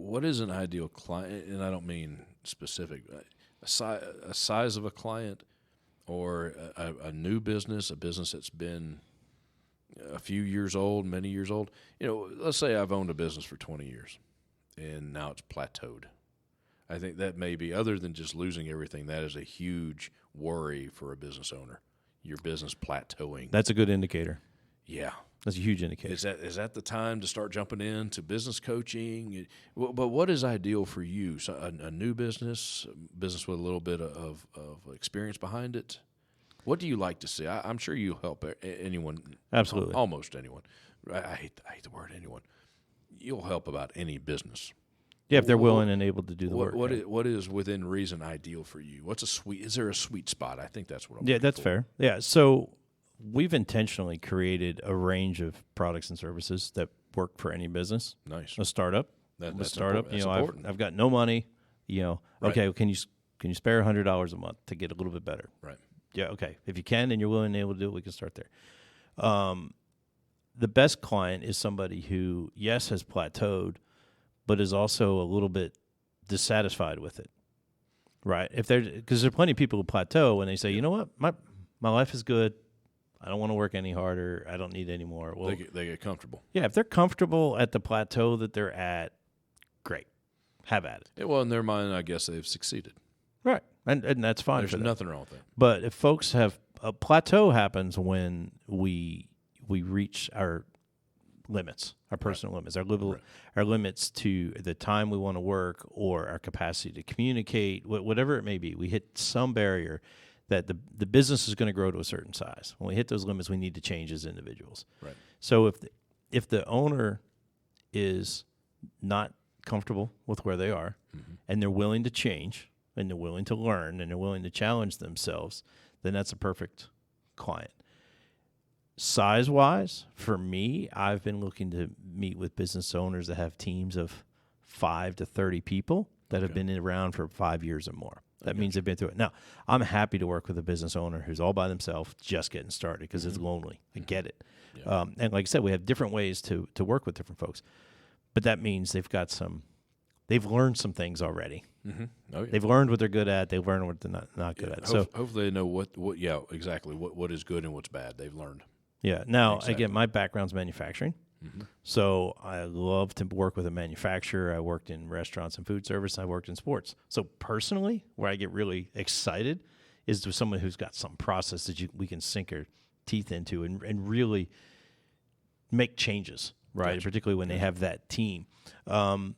what is an ideal client? And I don't mean specific, a size of a client or a new business, a business that's been a few years old, many years old. Let's say I've owned a business for 20 years and now it's plateaued. I think that may be, other than just losing everything, that is a huge worry for a business owner. Your business plateauing. That's a good indicator. Yeah. That's a huge indicator. Is that the time to start jumping into business coaching? But what is ideal for you? So a new business with a little bit of experience behind it? What do you like to see? I'm sure you help anyone. Absolutely. Almost anyone. I hate the word anyone. You'll help about any business. Yeah, if they're willing and able to do the work. What is within reason ideal for you? Is there a sweet spot? I think that's what I'm Yeah, that's fair. Yeah, so we've intentionally created a range of products and services that work for any business. Nice. A startup. That's startup. important. I've got no money. Right. Okay, can you spare $100 a month to get a little bit better? Right. Yeah, okay. If you can and you're willing and able to do it, we can start there. The best client is somebody who, yes, has plateaued, but is also a little bit dissatisfied with it, right? Because there are plenty of people who plateau and they say, you know what, my life is good. I don't want to work any harder. I don't need any more. Well, they get comfortable. Yeah, if they're comfortable at the plateau that they're at, great, have at it. Yeah, well, in their mind, I guess they've succeeded. Right, and that's fine. There's nothing wrong with that. But if folks have a plateau happens when we reach our limits, our personal limits, our limits to the time we want to work or our capacity to communicate, whatever it may be. We hit some barrier that the business is going to grow to a certain size. When we hit those limits, we need to change as individuals. Right. So if the owner is not comfortable with where they are, mm-hmm. and they're willing to change, and they're willing to learn, and they're willing to challenge themselves, then that's a perfect client. Size-wise, for me, I've been looking to meet with business owners that have teams of 5 to 30 people that have been around for 5 years or more. That means they've been through it. Now, I'm happy to work with a business owner who's all by themselves, just getting started, because mm-hmm. it's lonely. I get it. Yeah. And like I said, we have different ways to work with different folks. But that means they've learned some things already. Mm-hmm. Oh, yeah. They've learned what they're good at. They've learned what they're not good at. So hopefully they know what is good and what's bad. They've learned. Yeah. Now, again, my background's manufacturing. Mm-hmm. So I love to work with a manufacturer. I worked in restaurants and food service. I worked in sports. So personally, where I get really excited is with someone who's got some process that we can sink our teeth into and really make changes, right? Gotcha. Particularly when they have that team. What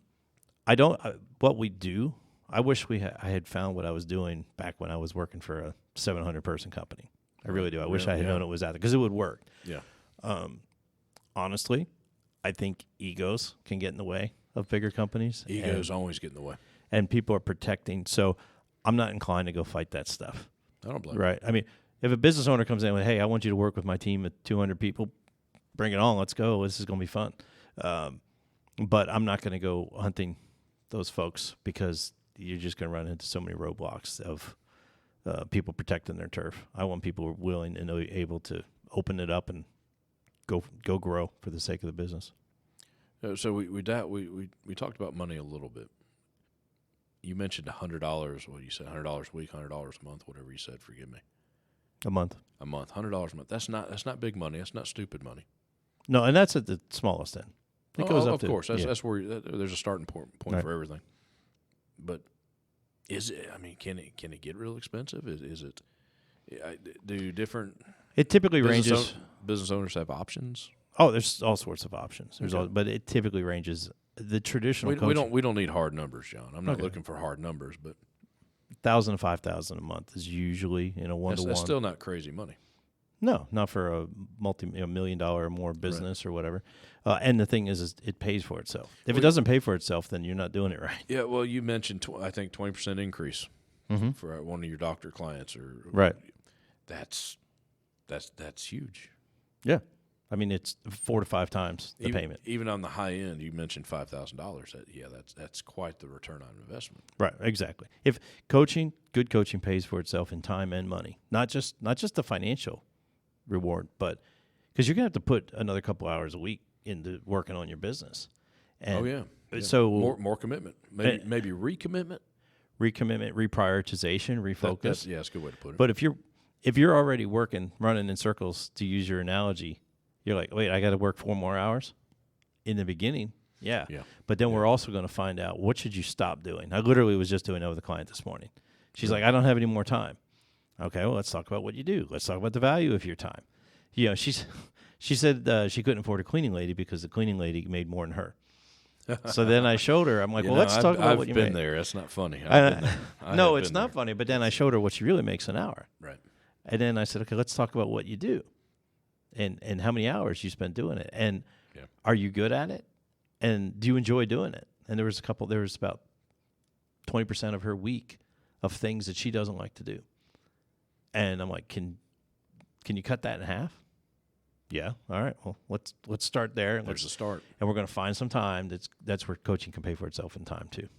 we do, I wish I had found what I was doing back when I was working for a 700-person company. I really do. I wish I had known it was out there because it would work. Yeah. Honestly, I think egos can get in the way of bigger companies. Egos always get in the way. And people are protecting. So I'm not inclined to go fight that stuff. I don't blame Right. I mean, if a business owner comes in with, hey, I want you to work with my team of 200 people, bring it on. Let's go. This is going to be fun. But I'm not going to go hunting those folks because you're just going to run into so many roadblocks of people protecting their turf. I want people willing and able to open it up and go grow for the sake of the business. So we talked about money a little bit. You mentioned $100. What you said, $100 a week, $100 a month, whatever you said. Forgive me. A month. $100 a month. That's not big money. That's not stupid money. No, and that's at the smallest end. It goes up of course. That's where there's a starting point right. for everything. But is it? I mean, can it get real expensive? Is it? Do different? It typically ranges. Business owners have options. Oh, there's all sorts of options. But it typically ranges. The traditional. We don't need hard numbers, John. I'm not looking for hard numbers, but $1,000 to $5,000 a month is usually in a one-to-one. That's still not crazy money. No, not for a $1 million or more business right. or whatever. And the thing is it pays for itself. If it doesn't pay for itself, then you're not doing it right. Yeah, well, you mentioned I think 20% increase mm-hmm. for one of your doctor clients, or right. That's huge. Yeah, I mean it's 4 to 5 times the payment. Even on the high end, you mentioned $5,000. That's quite the return on investment. Right, exactly. If good coaching pays for itself in time and money, not just the financial reward, but because you're gonna have to put another couple hours a week into working on your business. And So more commitment, maybe recommitment, reprioritization, refocus. That's a good way to put it. But if you're already running in circles, to use your analogy, you're like, wait, I got to work 4 more hours in the beginning. Yeah. But then we're also going to find out, what should you stop doing? I literally was just doing that with a client this morning. She's like, I don't have any more time. Okay, well, let's talk about what you do. Let's talk about the value of your time. She said she couldn't afford a cleaning lady because the cleaning lady made more than her. So then I showed her. I'm like, let's talk about what you make. I've been there. That's not funny. No, it's not funny. But then I showed her what she really makes an hour. Right. And then I said, okay, let's talk about what you do, and how many hours you spend doing it, and are you good at it, and do you enjoy doing it? And there was about 20% of her week of things that she doesn't like to do. And I'm like, can you cut that in half? Yeah. All right. Well, let's start there. There's a start. And we're going to find some time. That's where coaching can pay for itself in time too.